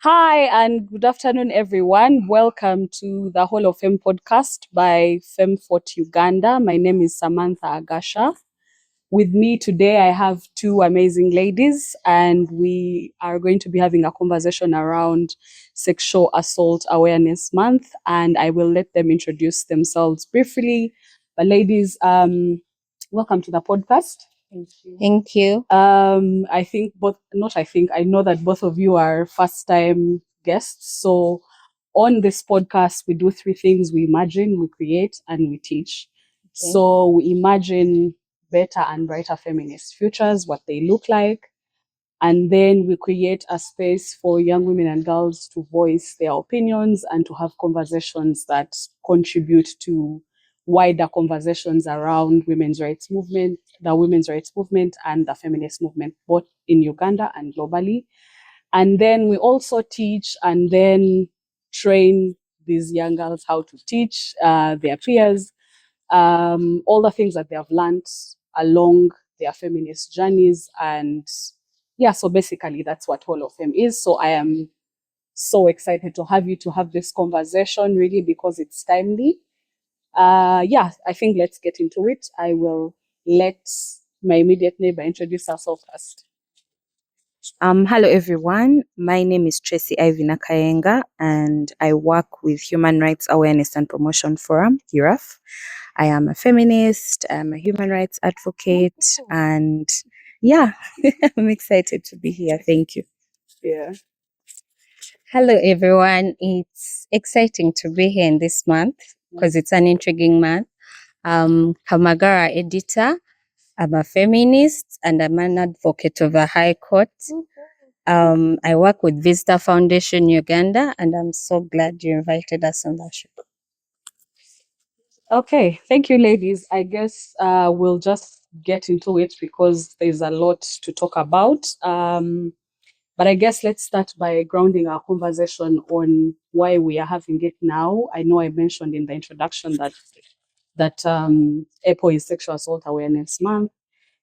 Hi and good afternoon, everyone. Welcome to the Hall of Femme podcast by Femme Forte Uganda. My name is Samantha Agasha. With me today, I have two amazing ladies, and we are going to be having a conversation around Sexual Assault Awareness Month. And I will let them introduce themselves briefly. But ladies, welcome to the podcast. Thank you. I know that both of you are first time guests. So on this podcast, we do three things: we imagine, we create, and we teach. Okay. So we imagine better and brighter feminist futures, what they look like. And then we create a space for young women and girls to voice their opinions and to have conversations that contribute to wider conversations around the women's rights movement and the feminist movement, both in Uganda and globally. And then we also teach and then train these young girls how to teach their peers, all the things that they have learned along their feminist journeys. And yeah, so basically that's what Hall of Fame is. So I am so excited to have you to have this conversation, really, because it's timely. I think let's get into it. I will let my immediate neighbor introduce herself first. Hello everyone. My name is Tracy Ivy Nakayenga and I work with Human Rights Awareness and Promotion Forum, HIRAF. I am a feminist, I'm a human rights advocate, and yeah, I'm excited to be here. Thank you. Yeah. Hello everyone. It's exciting to be here in this month because it's an intriguing month. Kamagara Editah. I'm a feminist and I'm an advocate of the High Court. I work with Vista Foundation Uganda, and I'm so glad you invited us on that show. Okay, thank you, ladies. I guess we'll just get into it because there's a lot to talk about. But I guess let's start by grounding our conversation on why we are having it now. I know I mentioned in the introduction that April is Sexual Assault Awareness Month.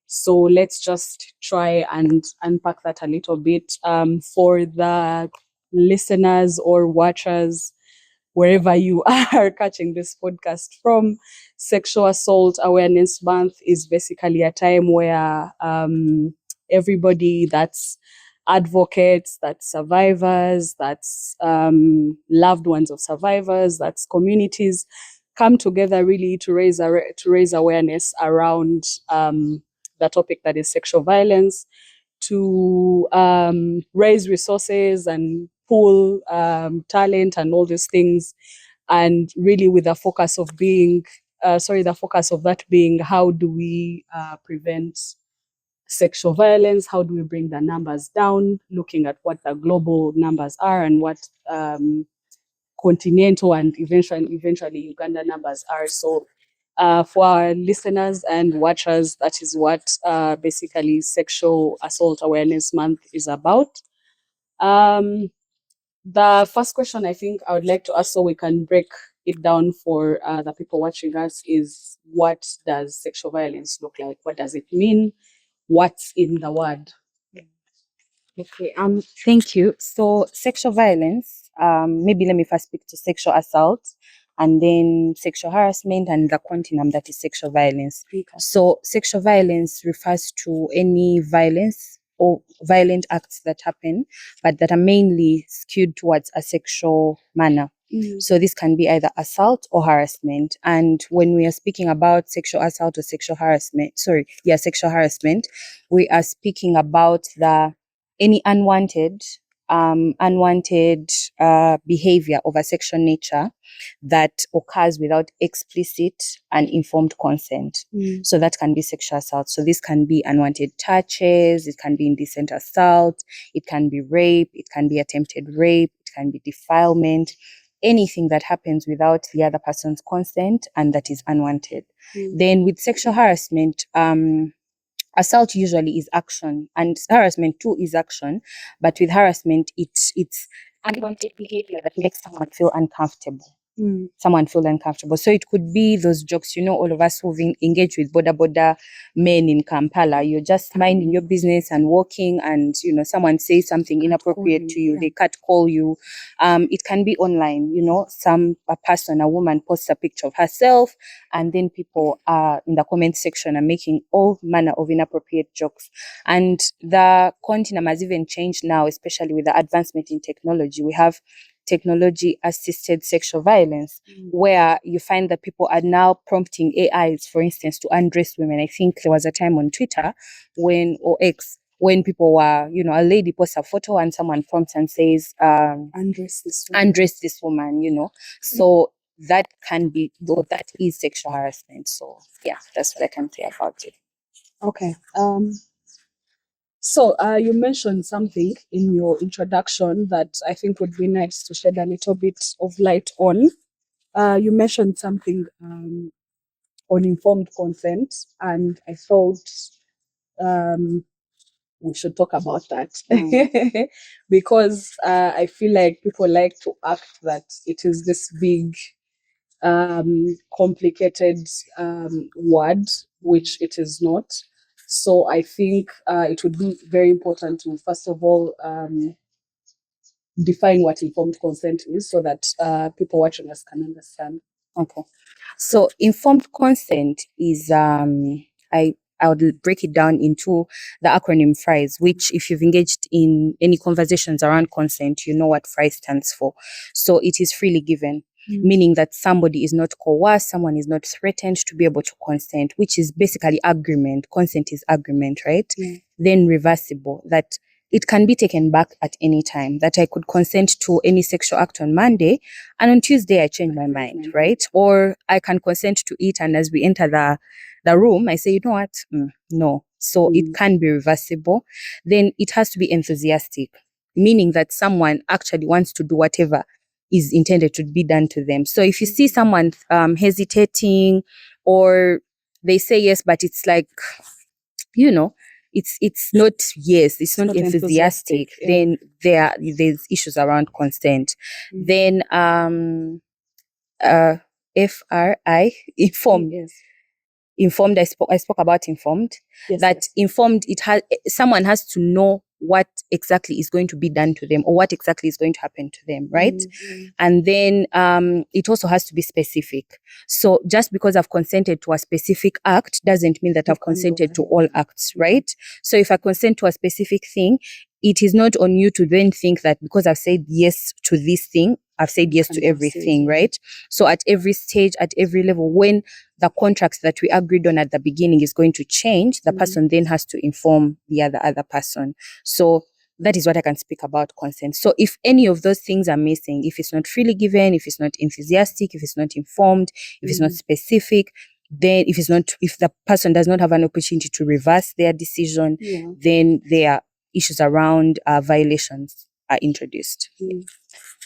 So let's just try and unpack that a little bit. For the listeners or watchers, wherever you are catching this podcast from, Sexual Assault Awareness Month is basically a time where everybody that's advocates, that's survivors, that's loved ones of survivors, that's communities come together really to raise awareness around the topic that is sexual violence, to raise resources and pool talent and all these things, and really with the focus of that being how do we prevent sexual violence, how do we bring the numbers down, looking at what the global numbers are and what continental and eventually Uganda numbers are. So for our listeners and watchers, that is what basically Sexual Assault Awareness Month is about. The first question I think I would like to ask, so we can break it down for the people watching us, is what does sexual violence look like? What does it mean? What's in the word? Okay, thank you. So sexual violence, maybe let me first speak to sexual assault and then sexual harassment and the continuum that is sexual violence. Okay. So sexual violence refers to any violence or violent acts that happen, but that are mainly skewed towards a sexual manner. So this can be either assault or harassment. And when we are speaking about sexual assault or sexual harassment, we are speaking about any unwanted behavior of a sexual nature that occurs without explicit and informed consent. So that can be sexual assault. So this can be unwanted touches, it can be indecent assault, it can be rape, it can be attempted rape, it can be defilement, anything that happens without the other person's consent and that is unwanted. Then with sexual harassment, assault usually is action and harassment too is action, but with harassment it's unwanted behavior that makes someone feel uncomfortable. someone feel uncomfortable. So it could be those jokes, all of us who've engaged with border men in Kampala. You're just minding your business and walking, and someone says something inappropriate to you. They can't call you. It can be online. A woman posts a picture of herself, and then people are in the comment section and making all manner of inappropriate jokes. And the continuum has even changed now, especially with the advancement in technology. We have technology-assisted sexual violence, where you find that people are now prompting AIs, for instance, to undress women. I think there was a time on Twitter or X, when people were, a lady posts a photo and someone prompts and says, undress this woman, So that can be, though that is sexual harassment. So yeah, that's what I can say about it. Okay. So you mentioned something in your introduction that I think would be nice to shed a little bit of light on. You mentioned something on informed consent, and I thought we should talk about that because I feel like people like to act that it is this big, complicated word, which it is not. So I think it would be very important to, first of all, define what informed consent is so that people watching us can understand. Okay. So informed consent is I would break it down into the acronym FRIES, which if you've engaged in any conversations around consent, you know what FRIES stands for. So it is freely given, meaning that somebody is not coerced, someone is not threatened to be able to consent, which is basically agreement. Consent is agreement, right? Then reversible, that it can be taken back at any time, that I could consent to any sexual act on Monday and on Tuesday I change my mind, right? Or I can consent to it, and as we enter the room, I say, you know what? No. So it can be reversible. Then it has to be enthusiastic, meaning that someone actually wants to do whatever is intended to be done to them. So if you see someone hesitating, or they say yes, but it's like, it's not yes, it's not enthusiastic, then there's issues around consent. Then FRI, informed. Informed, I spoke about informed. Informed, someone has to know what exactly is going to be done to them, or what exactly is going to happen to them, right? And then it also has to be specific. So just because I've consented to a specific act doesn't mean that I've consented to all acts, right? So if I consent to a specific thing, it is not on you to then think that because I've said yes to this thing, I've said yes to everything, right? So at every stage, at every level, when the contracts that we agreed on at the beginning is going to change, the person then has to inform the other person. So that is what I can speak about consent. So if any of those things are missing, if it's not freely given, if it's not enthusiastic, if it's not informed, if it's not specific, then if the person does not have an opportunity to reverse their decision, then there are issues around violations are introduced.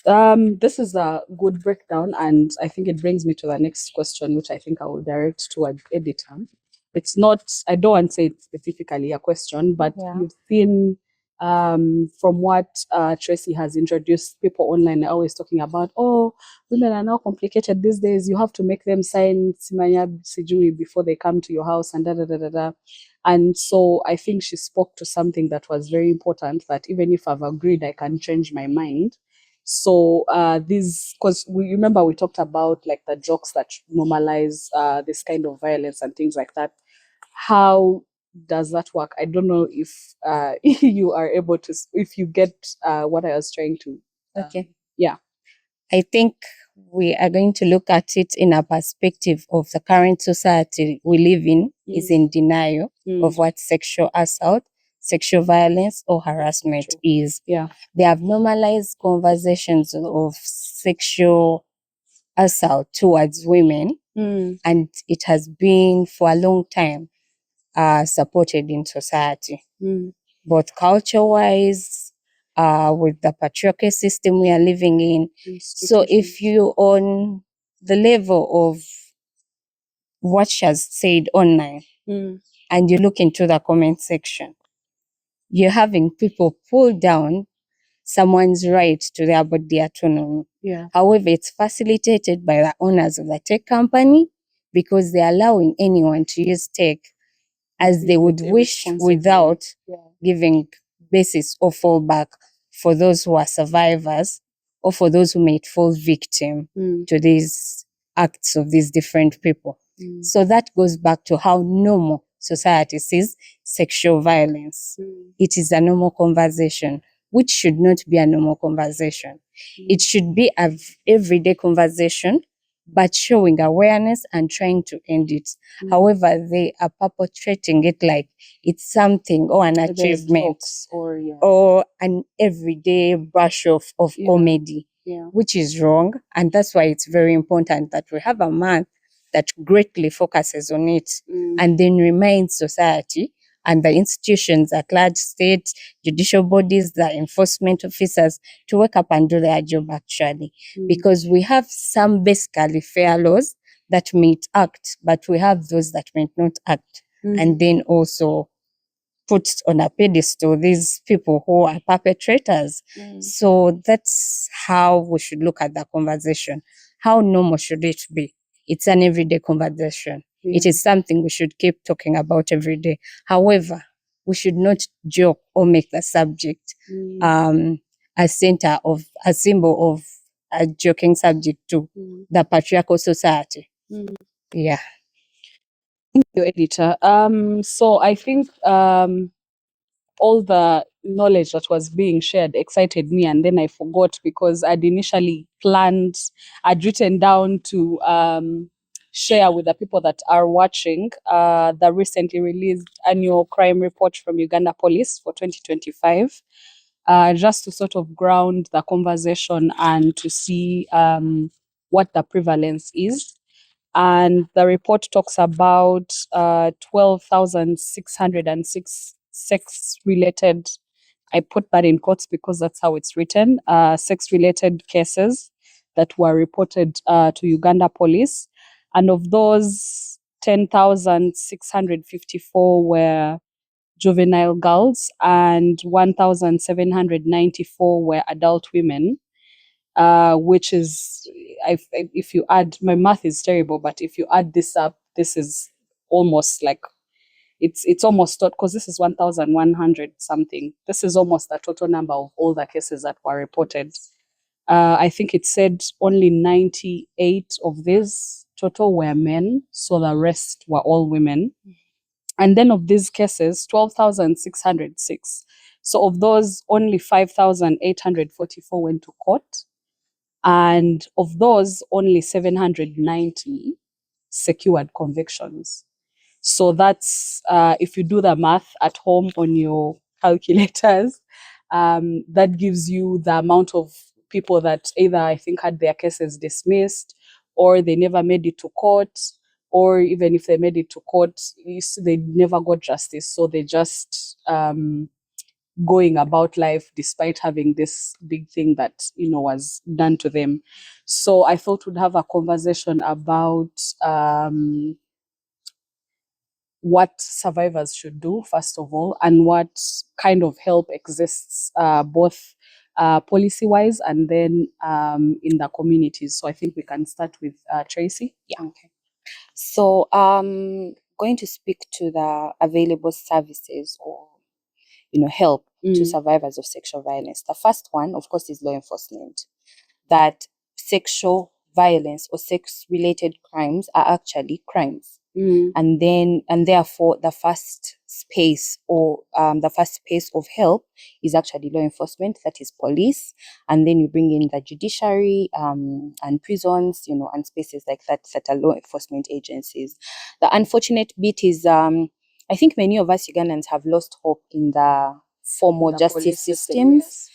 This is a good breakdown, and I think it brings me to the next question, which I think I will direct to an editor. It's not, I don't want to say it's specifically a question, but you've seen from what Tracy has introduced, people online are always talking about, oh, women are now complicated these days. You have to make them sign Simanya Sijui before they come to your house and da da da da da. And so I think she spoke to something that was very important, that even if I've agreed, I can change my mind. So because we remember we talked about like the jokes that normalize this kind of violence and things like that. How does that work? I don't know if you are able to, if you get what I was trying to. Okay. Yeah. I think we are going to look at it in a perspective of the current society we live in is in denial of what sexual assault, sexual violence, or harassment is. Yeah. They have normalized conversations of sexual assault towards women, and it has been for a long time supported in society, both culture-wise, with the patriarchy system we are living in. So if you on the level of what she has said online, and you look into the comment section, you're having people pull down someone's right to their body autonomy. Yeah. However, it's facilitated by the owners of the tech company because they're allowing anyone to use tech as they would wish without giving basis or fallback for those who are survivors or for those who may fall victim to these acts of these different people. So that goes back to how normal society sees sexual violence. It is a normal conversation, which should not be a normal conversation. It should be an everyday conversation, but showing awareness and trying to end it. However, they are perpetrating it like it's something or an achievement or an everyday brush of comedy, which is wrong. And that's why it's very important that we have a month that greatly focuses on it and then reminds society and the institutions at large, state, judicial bodies, the enforcement officers to wake up and do their job actually. Because we have some basically fair laws that may act, but we have those that may not act. And then also put on a pedestal these people who are perpetrators. So that's how we should look at the conversation. How normal should it be? It's an everyday conversation. It is something we should keep talking about every day. However, we should not joke or make the subject a center of a symbol of a joking subject to the patriarchal society. Yeah. Thank you, editor. So I think all the knowledge that was being shared excited me, and then I forgot because I'd initially planned, I'd written down to share with the people that are watching the recently released annual crime report from Uganda Police for 2025, just to sort of ground the conversation and to see what the prevalence is. And the report talks about 12,606 sex-related, I put that in quotes because that's how it's written, sex-related cases that were reported to Uganda Police. And of those, 10,654 were juvenile girls and 1,794 were adult women. Which is, if you add, my math is terrible, but if you add this up, this is almost like, it's almost, because this is 1,100 something. This is almost the total number of all the cases that were reported. I think it said only 98 of these total were men, so the rest were all women. And then of these cases, 12,606. So of those, only 5,844 went to court. And of those, only 790 secured convictions. So that's, if you do the math at home on your calculators, that gives you the amount of people that either, I think, had their cases dismissed, or they never made it to court, or even if they made it to court, they never got justice. So they just going about life despite having this big thing that was done to them. So I thought we'd have a conversation about what survivors should do first of all, and what kind of help exists both policy wise and then in the communities. So I think we can start with Tracy. Yeah. Okay. So going to speak to the available services or help to survivors of sexual violence. The first one, of course, is law enforcement. That sexual violence or sex-related crimes are actually crimes. And therefore the first space or the first space of help is actually law enforcement, that is police, and then you bring in the judiciary and prisons, and spaces like that are law enforcement agencies. The unfortunate bit is I think many of us Ugandans have lost hope in the formal justice systems. Yes.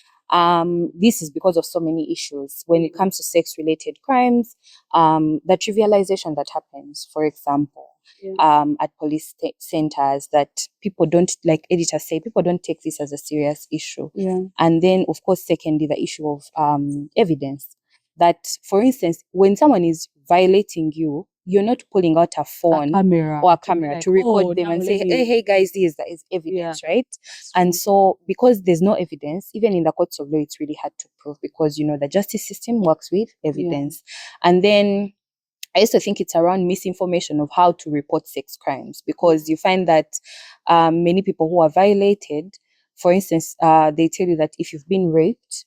This is because of so many issues. When it comes to sex-related crimes, the trivialization that happens, for example, at police centers, that people don't, like editors say, people don't take this as a serious issue. And then, of course, secondly, the issue of evidence. That, for instance, when someone is violating you you're not pulling out a phone or a camera like, to record them and say, hey guys, this is evidence, right? And so because there's no evidence, even in the courts of law, it's really hard to prove because, you know, the justice system works with evidence. And then I used to think it's around misinformation of how to report sex crimes, because you find that many people who are violated, for instance, they tell you that if you've been raped,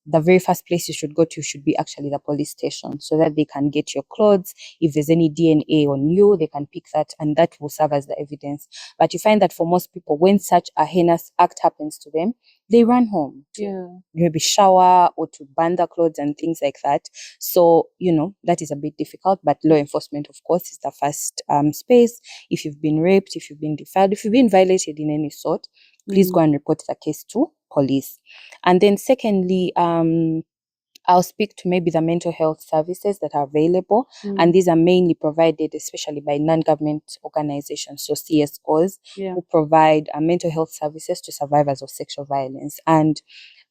the very first place you should go to should be actually the police station, so that they can get your clothes. If there's any DNA on you, they can pick that, and that will serve as the evidence. But you find that for most people, when such a heinous act happens to them, they run home to maybe shower or to burn their clothes and things like that. So, you know, that is a bit difficult, but law enforcement, of course, is the first space. If you've been raped, if you've been defiled, if you've been violated in any sort, please go and report the case to police. And then secondly, I'll speak to maybe the mental health services that are available. And these are mainly provided, especially by non-government organizations, so CSOs, who provide mental health services to survivors of sexual violence. And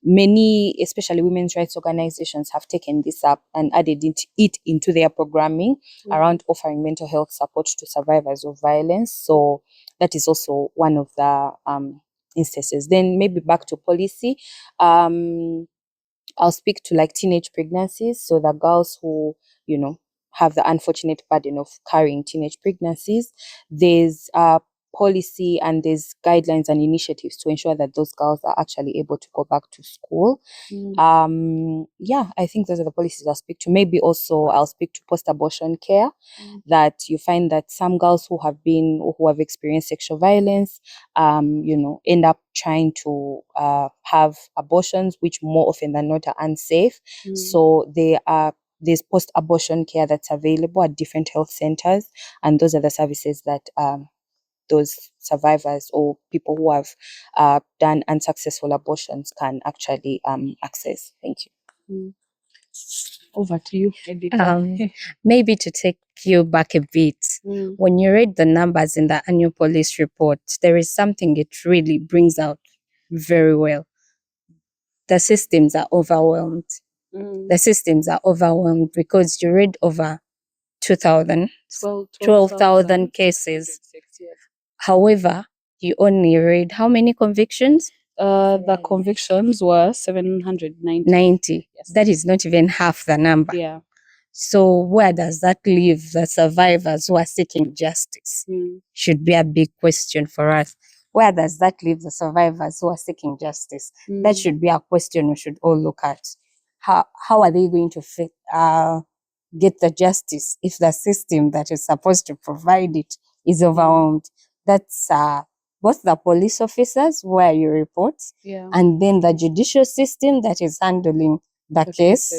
many, especially women's rights organizations, have taken this up and added it into their programming around offering mental health support to survivors of violence. So that is also one of the instances. Then maybe back to policy. I'll speak to like teenage pregnancies. So the girls who, you know, have the unfortunate burden of carrying teenage pregnancies. There's policy and there's guidelines and initiatives to ensure that those girls are actually able to go back to school. I think those are the policies I'll speak to. Maybe also I'll speak to post-abortion care, that you find that some girls who have experienced sexual violence, end up trying to have abortions, which more often than not are unsafe. So there's post-abortion care that's available at different health centers, and those are the services that those survivors or people who have done unsuccessful abortions can actually access. Thank you. Over to you, Editah. Maybe to take you back a bit, when you read the numbers in the annual police report, there is something it really brings out very well. The systems are overwhelmed. The systems are overwhelmed because you read over 12,000 cases. However, you only read how many convictions? The convictions were 790. Yes. That is not even half the number. Yeah. So where does that leave the survivors who are seeking justice? Should be a big question for us. Where does that leave the survivors who are seeking justice? That should be a question we should all look at. How are they going to get the justice if the system that is supposed to provide it is overwhelmed? That's both the police officers where you report, and then the judicial system that is handling the case,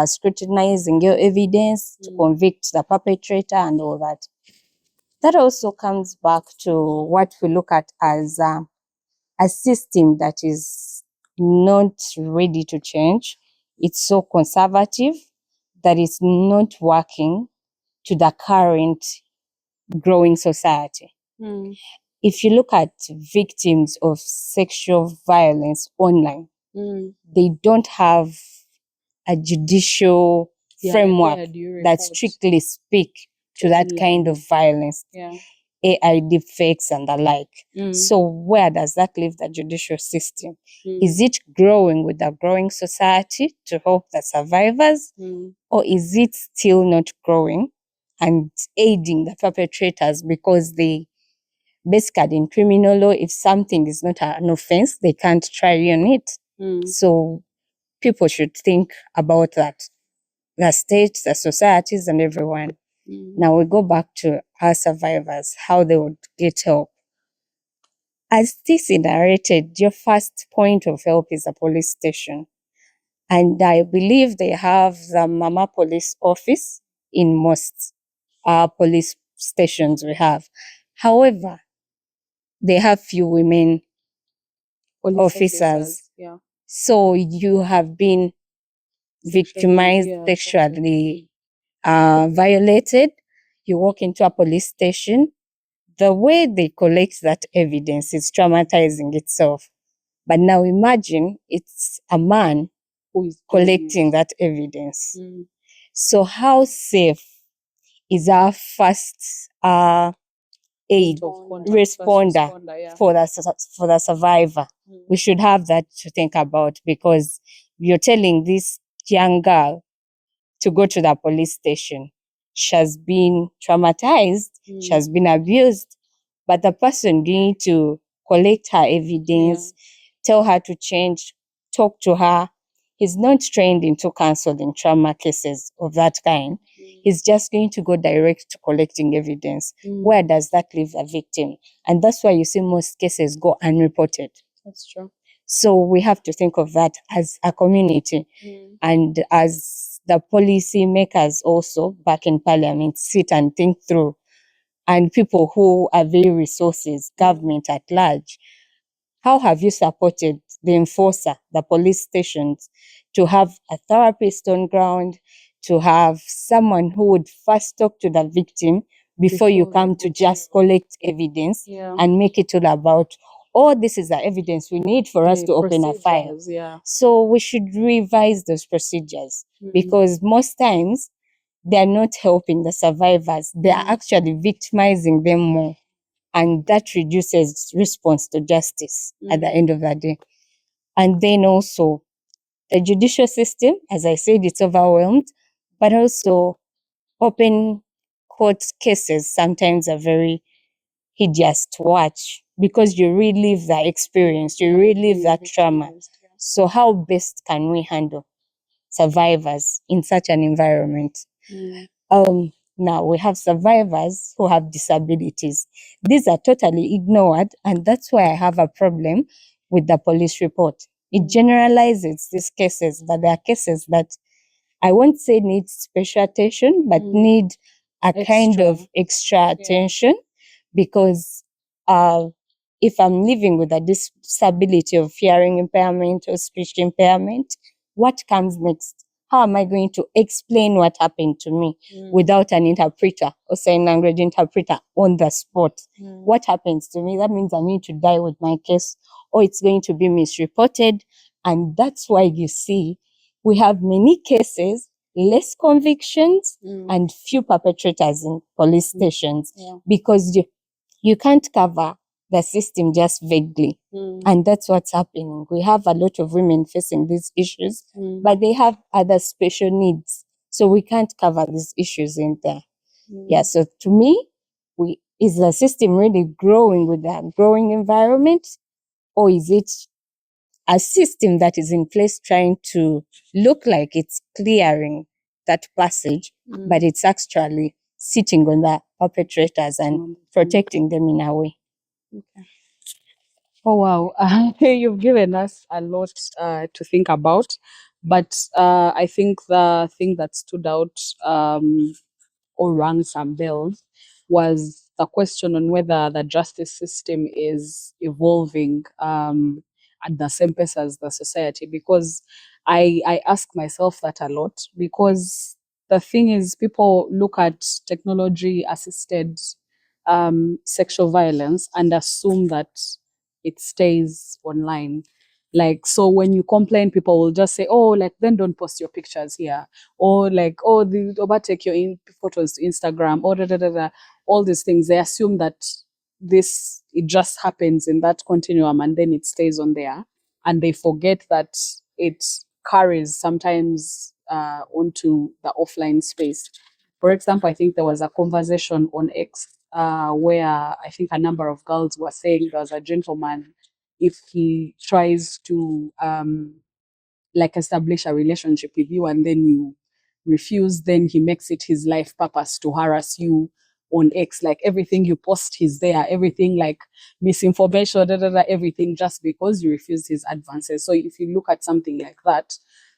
scrutinizing your evidence to convict the perpetrator and all that. That also comes back to what we look at as a system that is not ready to change. It's so conservative that it's not working to the current growing society. If you look at victims of sexual violence online, they don't have a judicial framework that strictly speak to that kind of violence. AI deepfakes and the like. So where does that leave the judicial system? Is it growing with the growing society to help the survivors? Or is it still not growing and aiding the perpetrators because they basically in criminal law, if something is not an offense, they can't try on it. So people should think about that. The states, the societies, and everyone. Now we go back to our survivors, how they would get help. As this narrated, your first point of help is a police station. And I believe they have the Mama Police Office in most police stations we have. However, they have few women officers. So you have been victimized, sexually violated. You walk into a police station. The way they collect that evidence is traumatizing itself. But now imagine it's a man who is collecting that evidence. So how safe is our first aid Point of contact, first responder yeah. for the survivor. We should have that to think about, because you're telling this young girl to go to the police station. She has been traumatized, she has been abused, but the person need to collect her evidence, tell her to change, talk to her. He's not trained into counseling trauma cases of that kind. He's just going to go direct to collecting evidence. Where does that leave a victim? And that's why you see most cases go unreported. That's true. So we have to think of that as a community, and as the policy makers also back in parliament sit and think through, and people who are very resources, government at large. How have you supported the enforcer, the police stations, to have a therapist on ground, to have someone who would first talk to the victim before you come to just collect evidence and make it all about, oh, this is the evidence we need for us to open a file. So we should revise those procedures, because most times they are not helping the survivors. They are actually victimizing them more. And that reduces response to justice at the end of the day. And then also the judicial system, as I said, it's overwhelmed, but also open court cases sometimes are very hideous to watch, because you relive that experience, you relive that trauma. So how best can we handle survivors in such an environment? Now we have survivors who have disabilities. These are totally ignored, and that's why I have a problem with the police report. It generalizes these cases, but there are cases that I won't say need special attention, but need a kind of extra attention, because if I'm living with a disability of hearing impairment or speech impairment, what comes next? How am I going to explain what happened to me without an interpreter or sign language interpreter on the spot? What happens to me? That means I'm going to die with my case, or it's going to be misreported. And that's why you see we have many cases, less convictions, and few perpetrators in police stations, because you can't cover the system just vaguely. And that's what's happening. We have a lot of women facing these issues, but they have other special needs. So we can't cover these issues in there. Yeah, so to me, is the system really growing with that growing environment, or is it a system that is in place trying to look like it's clearing that passage, but it's actually sitting on the perpetrators and protecting them in a way? Oh wow, you've given us a lot to think about, but I think the thing that stood out or rang some bells was the question on whether the justice system is evolving at the same pace as the society. Because I ask myself that a lot, because the thing is, people look at technology assisted sexual violence and assume that it stays online. Like, so when you complain, people will just say, oh, like, then don't post your pictures here. Or like, oh, the take your photos to Instagram, or da, da, da, da. All these things. They assume that it just happens in that continuum and then it stays on there. And they forget that it carries sometimes onto the offline space. For example, I think there was a conversation on X where I think a number of girls were saying there was a gentleman, if he tries to like establish a relationship with you and then you refuse, then he makes it his life purpose to harass you on X. Like everything you post, he's there. Everything like misinformation, da, da, da, everything, just because you refuse his advances. So if you look at something like that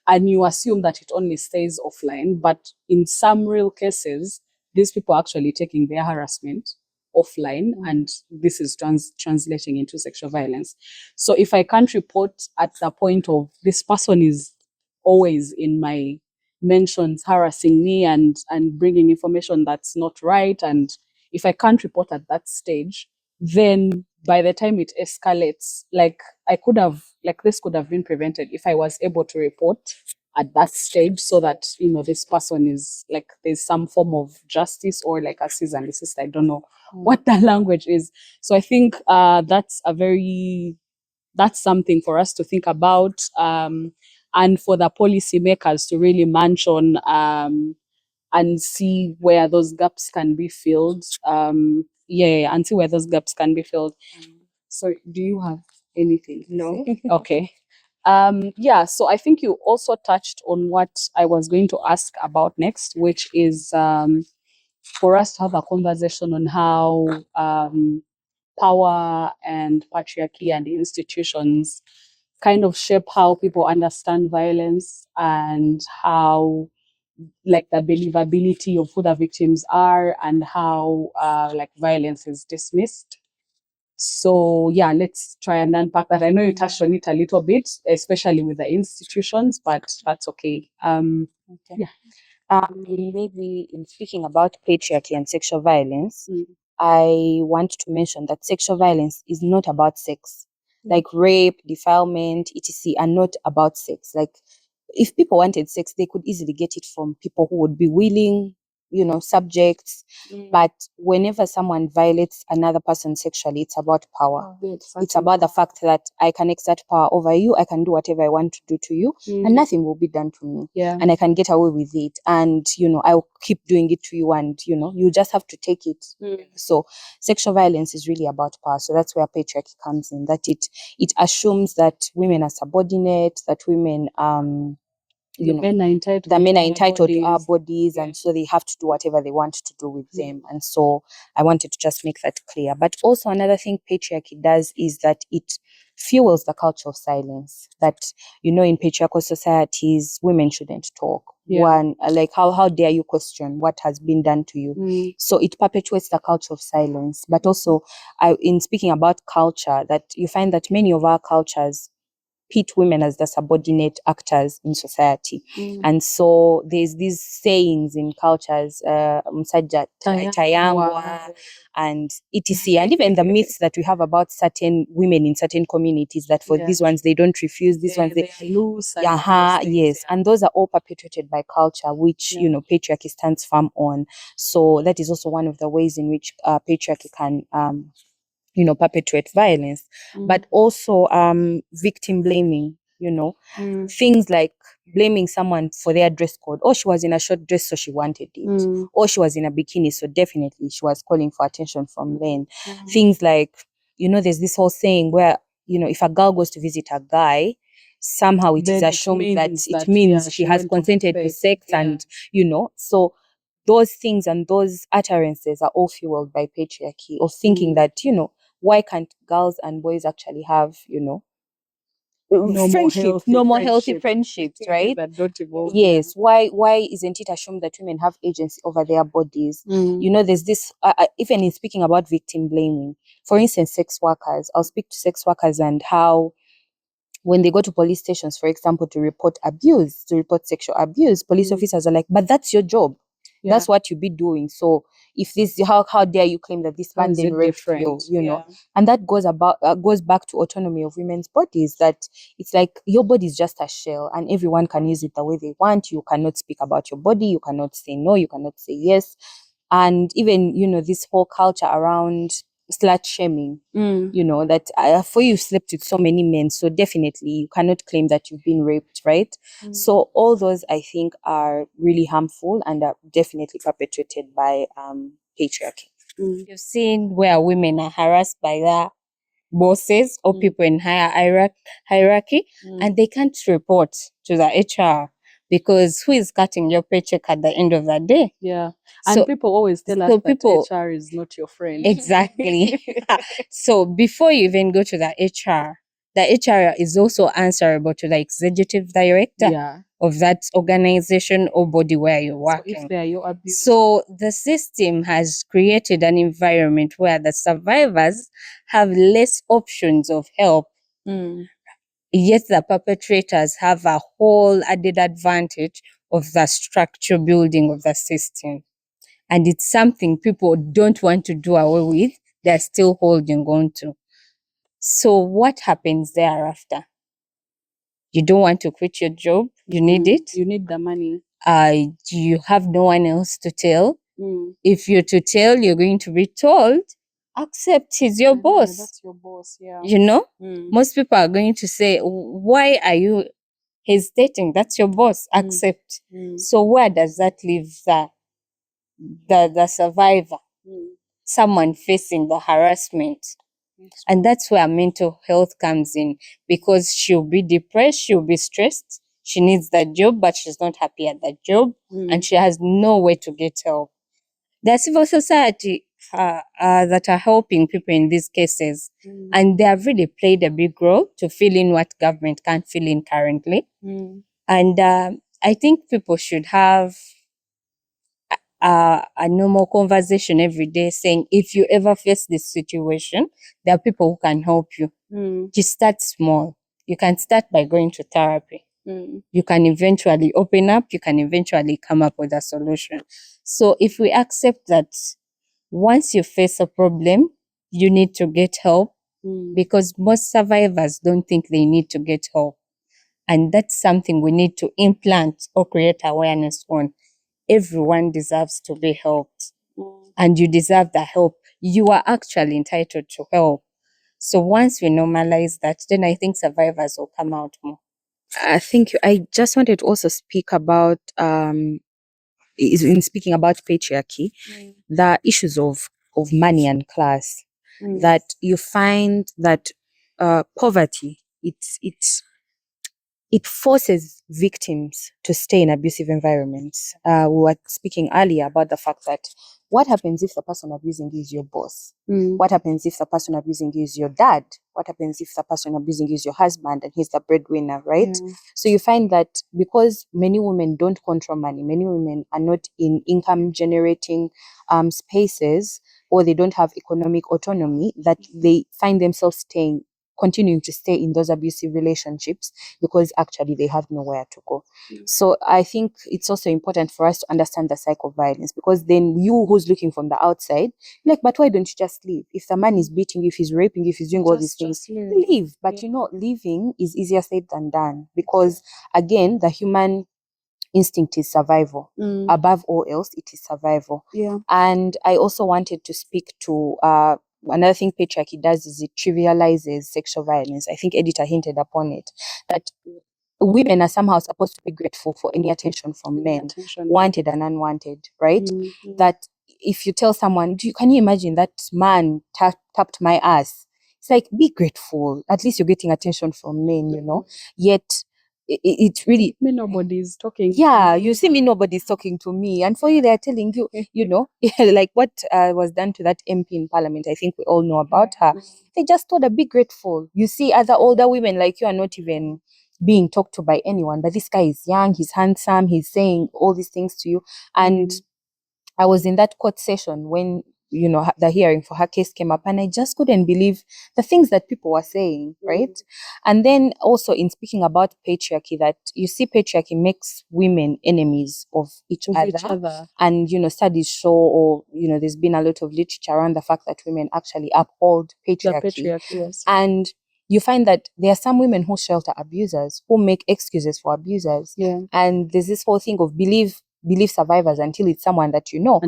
and you assume that it only stays offline, but in some real cases, these people are actually taking their harassment offline, and this is translating into sexual violence. So if I can't report at the point of this person is always in my mentions harassing me and bringing information that's not right, and if I can't report at that stage, then by the time it escalates, like I could have, like this could have been prevented if I was able to report at that stage, so that this person is like, there's some form of justice, or like a cease and desist. I don't know what that language is. So I think that's something for us to think about, and for the policymakers to really munch on, and see where those gaps can be filled. And see where those gaps can be filled. So, do you have anything to No. say? Okay. So I think you also touched on what I was going to ask about next, which is, for us to have a conversation on how, power and patriarchy and the institutions kind of shape how people understand violence, and how, like, the believability of who the victims are, and how, like, violence is dismissed. So yeah, let's try and unpack that. I know you touched on it a little bit, especially with the institutions, but that's okay. Okay. Yeah. Maybe in speaking about patriarchy and sexual violence, Mm. I want to mention that sexual violence is not about sex. Like rape, defilement, etc. are not about sex. Like, if people wanted sex, they could easily get it from people who would be willing, subjects. But whenever someone violates another person sexually, it's about power. It's about the fact that I can exert power over you. I can do whatever I want to do to you, and nothing will be done to me. Yeah. And I can get away with it. And, I'll keep doing it to you, and, you just have to take it. So sexual violence is really about power. So that's where patriarchy comes in, that it assumes that women are subordinate, that women, the men are entitled to our bodies, and so they have to do whatever they want to do with them. And so I wanted to just make that clear. But also another thing patriarchy does is that it fuels the culture of silence, that in patriarchal societies women shouldn't talk. One, like, how dare you question what has been done to you? So it perpetuates the culture of silence. But also, in speaking about culture, that you find that many of our cultures pit women as the subordinate actors in society. And so there's these sayings in cultures, msaja tayangwa, and etc. And even the myths that we have about certain women in certain communities, that for these ones they don't refuse, these ones they are loose. Yes. And those are all perpetuated by culture, which patriarchy stands firm on. So that is also one of the ways in which patriarchy can perpetuate violence. But also victim blaming, things like blaming someone for their dress code. Oh, she was in a short dress, so she wanted it. Or she was in a bikini, so definitely she was calling for attention from men. Things like, there's this whole saying where, if a girl goes to visit a guy, somehow it is assumed that it means she has consented to sex. And, so those things and those utterances are all fueled by patriarchy, of thinking that, why can't girls and boys actually have, normal healthy friendships, right? That don't evolve. Yes. Why isn't it assumed that women have agency over their bodies? There's this, even in speaking about victim blaming, for instance, sex workers, I'll speak to sex workers and how, when they go to police stations, for example, to report sexual abuse, police officers are like, but that's your job. That's what you be doing. So if this, how dare you claim that this man then raped you, and that goes back to autonomy of women's bodies, that it's like, your body is just a shell and everyone can use it the way they want. You cannot speak about your body. You cannot say no. You cannot say yes. And even, this whole culture around slut shaming, that for you slept with so many men, so definitely you cannot claim that you've been raped, right? So all those, I think, are really harmful and are definitely perpetuated by patriarchy. You've seen where women are harassed by their bosses or people in higher hierarchy, and they can't report to the HR, because who is cutting your paycheck at the end of the day? Yeah. So, and people always tell us that HR is not your friend. Exactly. So before you even go to the HR is also answerable to the executive director of that organization or body where you're working. So if they are your abusers. So the system has created an environment where the survivors have less options of help. Yet the perpetrators have a whole added advantage of the structure building of the system. And it's something people don't want to do away with. They're still holding on to. So what happens thereafter? You don't want to quit your job. You need it. You need the money. You have no one else to tell. If you're to tell, you're going to be told, accept he's your boss. That's your boss, yeah. You know, most people are going to say, why are you hesitating? That's your boss. Accept. So where does that leave the survivor? Someone facing the harassment. And that's where mental health comes in, because she'll be depressed, she'll be stressed, she needs that job, but she's not happy at that job, and she has no way to get help. The civil society that are helping people in these cases, and they have really played a big role to fill in what government can't fill in currently. And I think people should have a normal conversation every day, saying, if you ever face this situation, there are people who can help you. Just start small. You can start by going to therapy. You can eventually open up, you can eventually come up with a solution. So if we accept that once you face a problem, you need to get help, because most survivors don't think they need to get help. And that's something we need to implant or create awareness on. Everyone deserves to be helped, and you deserve the help. You are actually entitled to help. So once we normalize that, then I think survivors will come out more. Thank you. I just wanted to also speak about, in speaking about patriarchy, the issues of money and class. That you find that poverty, it forces victims to stay in abusive environments. We were speaking earlier about the fact that what happens if the person abusing you is your boss? What happens if the person abusing you is your dad? What happens if the person abusing you is your husband and he's the breadwinner, right? So you find that because many women don't control money, many women are not in income generating spaces, or they don't have economic autonomy, that they find themselves continuing to stay in those abusive relationships because actually they have nowhere to go. So I think it's also important for us to understand the cycle of violence, because then you who's looking from the outside, like, but why don't you just leave? If the man is beating you, if he's raping you, if he's doing all these things, leave. But you know, leaving is easier said than done, because again, the human instinct is survival. Above all else, it is survival. And I also wanted to speak to another thing patriarchy does is it trivializes sexual violence. I think Editah hinted upon it, that women are somehow supposed to be grateful for any attention from men, wanted and unwanted, right? That if you tell someone, can you imagine that man tapped my ass? It's like, be grateful. At least you're getting attention from men, you know? Yet it really, nobody's talking. Yeah, you see me, nobody's talking to me, and for you they're telling you, you know, like what was done to that MP in Parliament. I think we all know about her. They just told her, be grateful. You see other older women like you are not even being talked to by anyone, but this guy is young, he's handsome, he's saying all these things to you. And I was in that court session when, you know, the hearing for her case came up, and I just couldn't believe the things that people were saying, right? And then also in speaking about patriarchy, that you see patriarchy makes women enemies of each other. And, you know, studies show, or, you know, there's been a lot of literature around the fact that women actually uphold patriarchy. Yes. And you find that there are some women who shelter abusers, who make excuses for abusers. And there's this whole thing of believe survivors until it's someone that you know.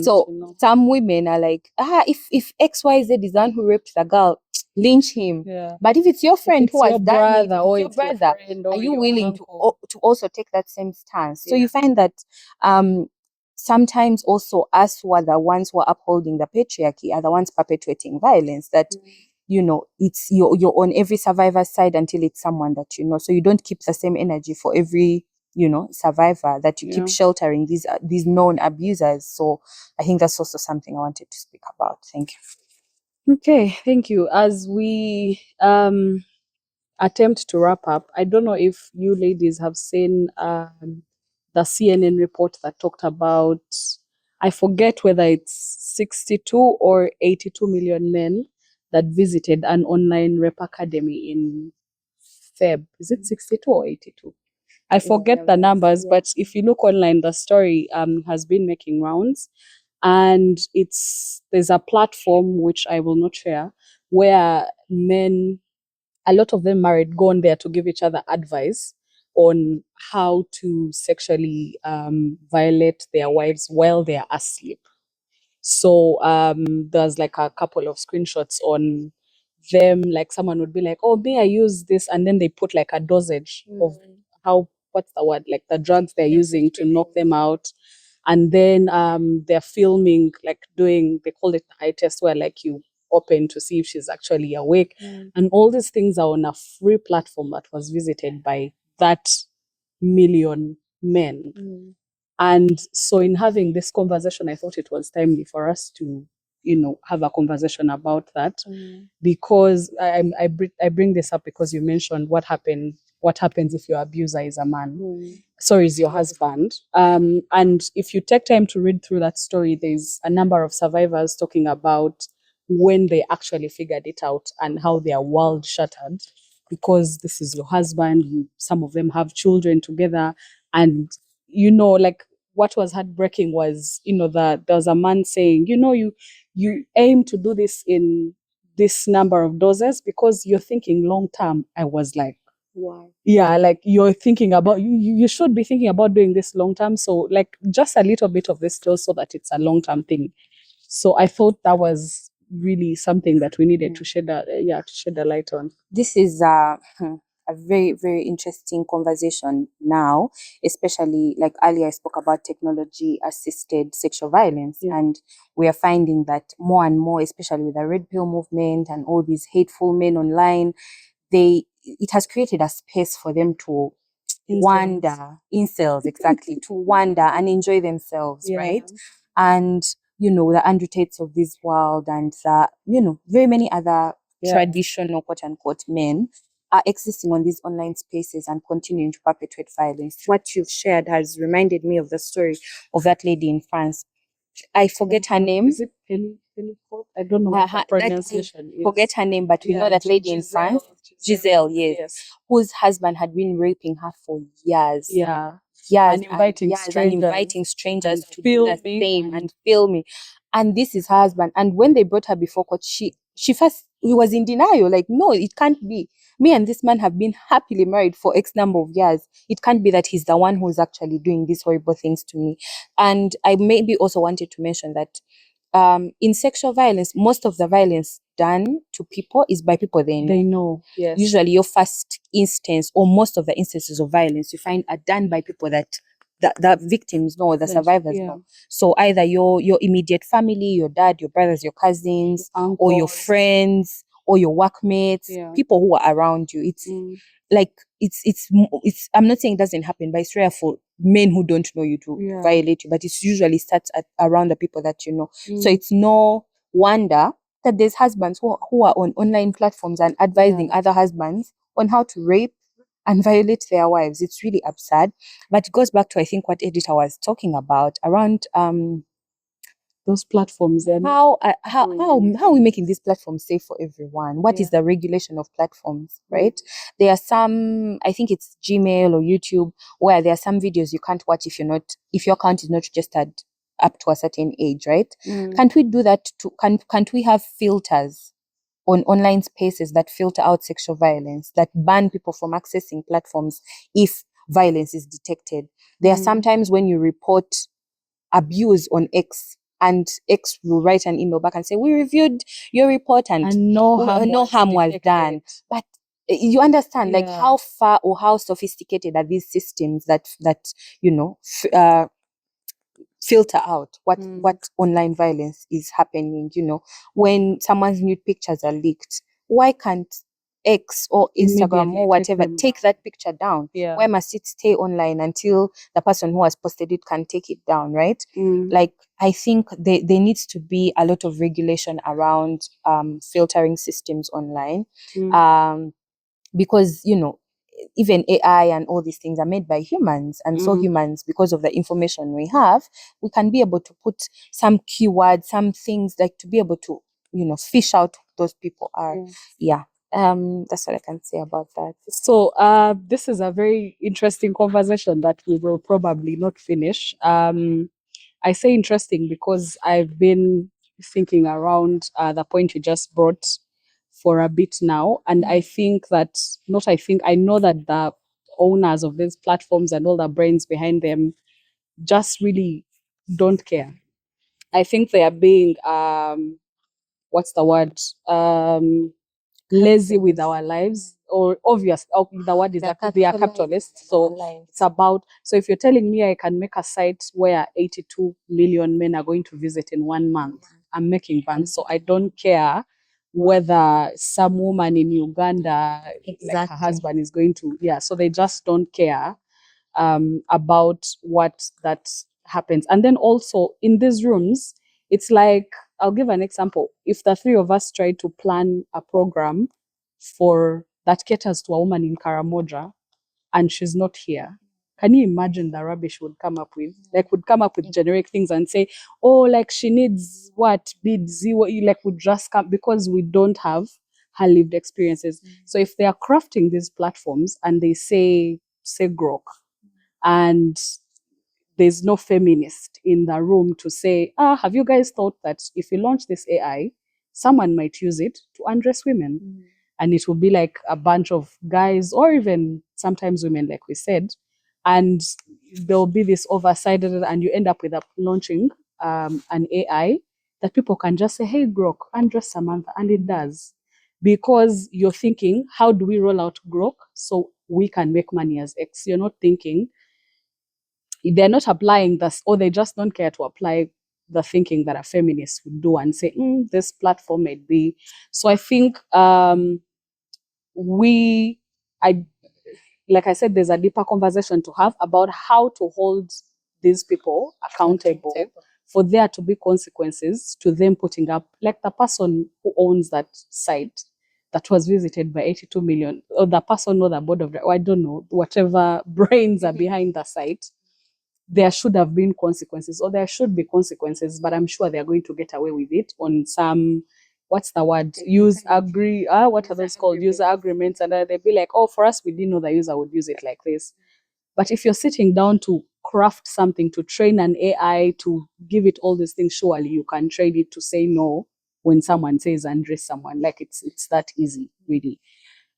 So some women are like, if XYZ is the one who raped the girl, lynch him. But if it's your friend who has done it, if it's your brother, are you willing to also take that same stance? So you find that sometimes also us who are the ones who are upholding the patriarchy are the ones perpetuating violence. That you know, it's you're on every survivor's side until it's someone that you know. So you don't keep the same energy for every, you know, survivor, that you keep sheltering these known abusers. So I think that's also something I wanted to speak about. Thank you. Okay, thank you. As we attempt to wrap up, I don't know if you ladies have seen the CNN report that talked about, I forget whether it's 62 or 82 million men that visited an online rep academy in Feb. Is it 62 or 82? I forget the numbers, but if you look online, the story has been making rounds, and there's a platform which I will not share, where men, a lot of them married, go on there to give each other advice on how to sexually violate their wives while they are asleep. So there's like a couple of screenshots on them, like someone would be like, oh, may I use this? And then they put like a dosage of how, what's the word, like the drugs they're using to knock them out. And then they're filming, like doing, they call it the eye test, where like you open to see if she's actually awake. And all these things are on a free platform that was visited by that million men. And so in having this conversation, I thought it was timely for us to, have a conversation about that. Because I bring this up because you mentioned what happens if your abuser is a man. Sorry, is your husband. And if you take time to read through that story, there's a number of survivors talking about when they actually figured it out and how their world shattered, because this is your husband. Some of them have children together, and like what was heartbreaking was, that there was a man saying, you aim to do this in this number of doses because you're thinking long term. I was like, why? Yeah, like you're thinking about you should be thinking about doing this long term. So like just a little bit of this dose so that it's a long term thing. So I thought that was really something that we needed to shed a light on. This is a very, very interesting conversation now, especially like earlier I spoke about technology assisted sexual violence. And we are finding that more and more, especially with the red pill movement and all these hateful men online, it has created a space for them to wander, incels, exactly, to wander and enjoy themselves, right? And the Andrew Tates of this world and the very many other traditional quote unquote men are existing on these online spaces and continuing to perpetuate violence. What you've shared has reminded me of the story of that lady in France. I forget her name. Is it Penny Forte? I don't know what the pronunciation is. Forget her name, but we know that lady in France, Giselle, yes, whose husband had been raping her for years. Yeah. Years and inviting strangers to do the same and filming. And this is her husband. And when they brought her before court, she first, he was in denial, like, no, it can't be. Me and this man have been happily married for X number of years. It can't be that he's the one who's actually doing these horrible things to me. And I maybe also wanted to mention that in sexual violence, most of the violence done to people is by people they know. Yes. Usually your first instance or most of the instances of violence you find are done by people that the victims know, the survivors know. So either your immediate family, your dad, your brothers, your cousins, or your friends, or your workmates, people who are around you. It's like it's I'm not saying it doesn't happen, but it's rare for men who don't know you to violate you. But it usually starts around the people that you know. So it's no wonder that there's husbands who are on online platforms and advising other husbands on how to rape and violate their wives. It's really absurd. But it goes back to, I think, what Editah was talking about around those platforms. And how are we making these platforms safe for everyone? What is the regulation of platforms, right? There are some, I think it's Gmail or YouTube, where there are some videos you can't watch if your account is not registered up to a certain age, right? Can't we do that can't we have filters on online spaces that filter out sexual violence, that ban people from accessing platforms if violence is detected? There are sometimes when you report abuse on X, and X will write an email back and say, we reviewed your report and no harm was done. But you understand, like, how far or how sophisticated are these systems that filter out what online violence is happening? When someone's nude pictures are leaked, why can't X or Instagram or whatever take that picture down? Why must it stay online until the person who has posted it can take it down, right? Like, I think there needs to be a lot of regulation around filtering systems online, because even AI and all these things are made by humans, and so humans, because of the information we have, we can be able to put some keywords, some things, like, to be able to fish out who those people are. That's what I can say about that. So this is a very interesting conversation that we will probably not finish. I say interesting because I've been thinking around the point you just brought for a bit now. And I think that, I know that the owners of these platforms and all the brains behind them just really don't care. I think they are being what's the word? Lazy with our lives, or obvious. Oh, the word is that they are capitalists. So it's about. So if you're telling me I can make a site where 82 million men are going to visit in 1 month, I'm making bank. So I don't care whether some woman in Uganda, like her husband, is going to. Yeah. So they just don't care about what that happens. And then also in these rooms, it's like, I'll give an example. If the three of us try to plan a program for that caters to a woman in Karamoja and she's not here, can you imagine the rubbish would come up with? Like, would come up with generic things and say, oh, like she needs what beads, like would just come, because we don't have her lived experiences. So if they are crafting these platforms and they say grok, and there's no feminist in the room to say, have you guys thought that if you launch this AI, someone might use it to undress women? And it will be like a bunch of guys, or even sometimes women, like we said, and there'll be this oversight, and you end up with launching an AI that people can just say, hey, Grok, undress Samantha, and it does. Because you're thinking, how do we roll out Grok so we can make money as X? You're not thinking, they're not applying this, or they just don't care to apply the thinking that a feminist would do and say, this platform might be. So I think like I said, there's a deeper conversation to have about how to hold these people accountable for there to be consequences to them putting up, like the person who owns that site that was visited by 82 million, or the person or the board of, I don't know, whatever brains are behind the site. There should have been consequences, or there should be consequences, but I'm sure they're going to get away with it on some, what's the word? What are those called? User agreements. And they'll be like, oh, for us, we didn't know the user would use it like this. But if you're sitting down to craft something, to train an AI, to give it all these things, surely you can train it to say no when someone says undress someone. Like it's that easy, really.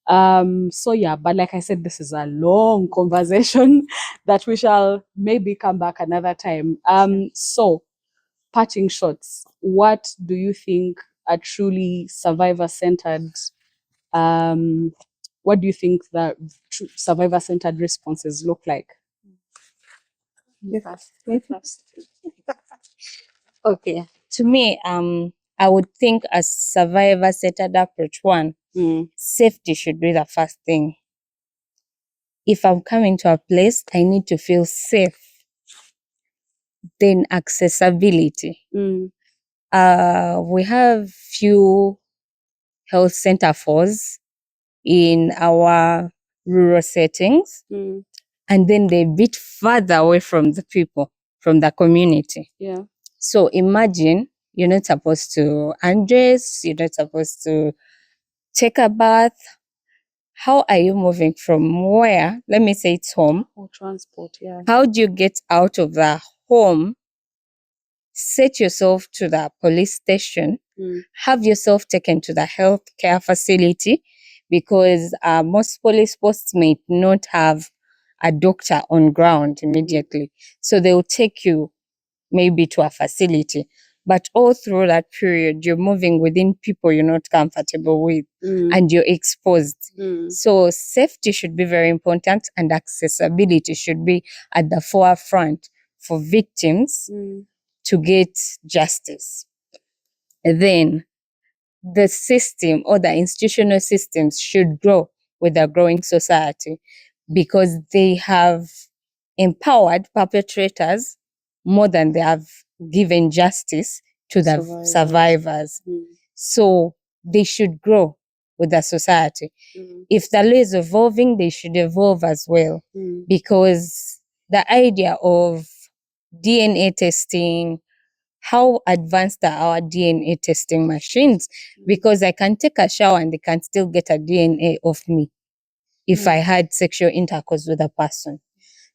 So yeah, but like I said, this is a long conversation that we shall maybe come back another time. So parting shots, what do you think are truly survivor-centered, what do you think the survivor-centered responses look like? Okay. To me, I would think a survivor-centered approach. One, safety should be the first thing. If I'm coming to a place, I need to feel safe. Then accessibility. We have few health centers in our rural settings, and then they're a bit further away from the people, from the community. Yeah. So imagine you're not supposed to undress, you're not supposed to take a bath. How are you moving from where? Let me say it's home. Or transport, yeah. How do you get out of the home? Set yourself to the police station, have yourself taken to the healthcare facility, because most police posts may not have a doctor on ground immediately. So they will take you maybe to a facility. But all through that period, you're moving within people you're not comfortable with, and you're exposed. So safety should be very important, and accessibility should be at the forefront for victims to get justice. Then the system, or the institutional systems, should grow with a growing society, because they have empowered perpetrators more than they have given justice to the survivors. So they should grow with the society. If the law is evolving, they should evolve as well, because the idea of DNA testing, how advanced are our DNA testing machines? Because I can take a shower and they can still get a DNA of me if I had sexual intercourse with a person.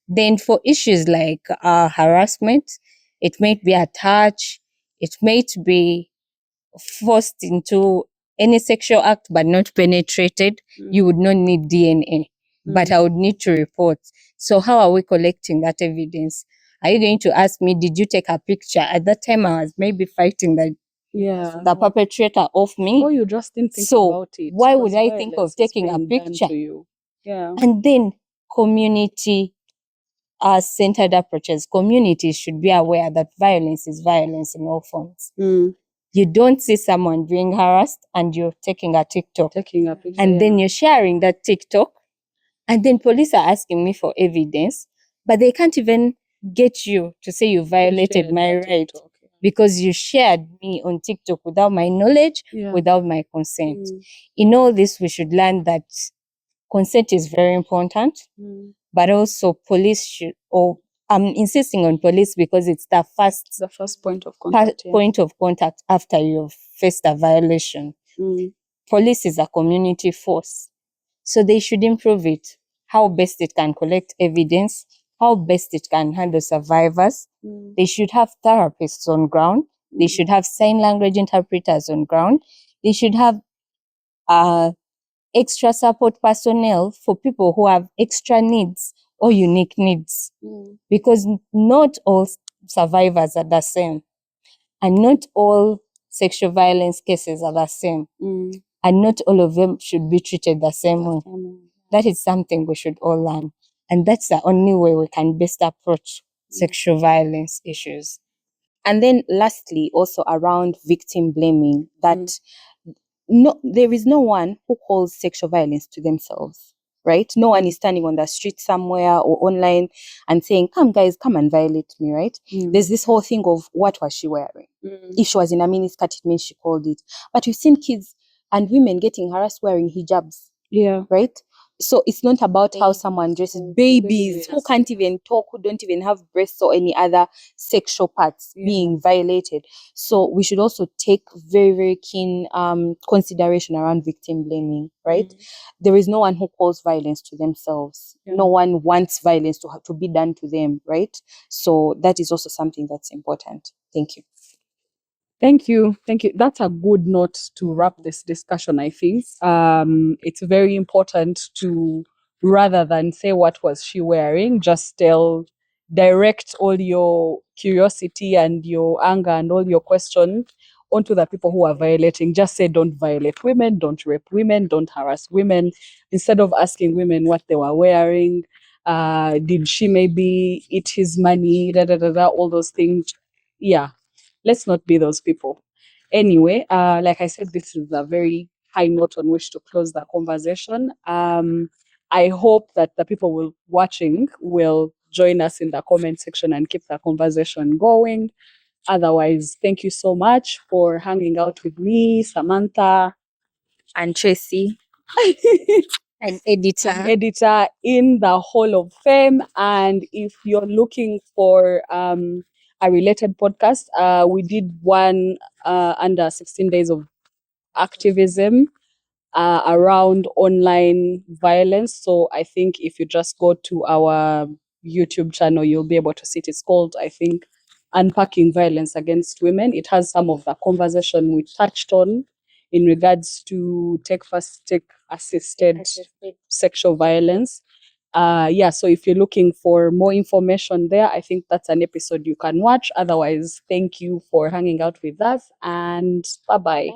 Then for issues like harassment, it might be a touch, it might be forced into any sexual act but not penetrated. You would not need DNA, but I would need to report. So how are we collecting that evidence? Are you going to ask me, did you take a picture? At that time, I was maybe fighting the perpetrator of me. Or you just didn't think So about it. why would because I think of violence is taking a being done picture? to you. Yeah. And then community centered approaches. Communities should be aware that violence is violence in all forms. You don't see someone being harassed and you're taking a TikTok. Taking a picture. And then you're sharing that TikTok. And then police are asking me for evidence, but they can't even get you to say you violated my right because you shared me on TikTok without my knowledge, without my consent. In all this, we should learn that consent is very important, but also police should, or I'm insisting on police because it's the first point of contact. Point of contact after you've faced a violation. Police is a community force, so they should improve it. How best it can collect evidence, how best it can handle survivors. They should have therapists on ground. They should have sign language interpreters on ground. They should have extra support personnel for people who have extra needs or unique needs. Because not all survivors are the same. And not all sexual violence cases are the same. And not all of them should be treated the same way. That is something we should all learn. And that's the only way we can best approach sexual violence issues. And then lastly, also around victim blaming, that there is no one who calls sexual violence to themselves, right? No one is standing on the street somewhere or online and saying, come guys, come and violate me, right? There's this whole thing of what was she wearing? If she was in a miniskirt, it means she called it. But we've seen kids and women getting harassed wearing hijabs. Yeah. Right? So it's not about how someone dresses. Babies who can't even talk, who don't even have breasts or any other sexual parts being violated. So we should also take very, very keen consideration around victim blaming, right? There is no one who calls violence to themselves. No one wants violence to be done to them, right? So that is also something that's important. Thank you. Thank you. Thank you. That's a good note to wrap this discussion, I think. It's very important to, rather than say what was she wearing, just direct all your curiosity and your anger and all your questions onto the people who are violating. Just say, don't violate women, don't rape women, don't harass women, instead of asking women what they were wearing. Did she maybe eat his money, all those things. Yeah. Let's not be those people. Anyway, like I said, this is a very high note on which to close the conversation. I hope that the people watching will join us in the comment section and keep the conversation going. Otherwise, thank you so much for hanging out with me, Samantha, and Tracy. An editor in the Hall of Fame. And if you're looking for a related podcast, we did one under 16 days of activism around online violence. So I think if you just go to our YouTube channel, you'll be able to see it. It's called, I think, Unpacking Violence Against Women. It has some of the conversation we touched on in regards to take assisted sexual violence. So if you're looking for more information there, I think that's an episode you can watch. Otherwise, thank you for hanging out with us, and bye-bye.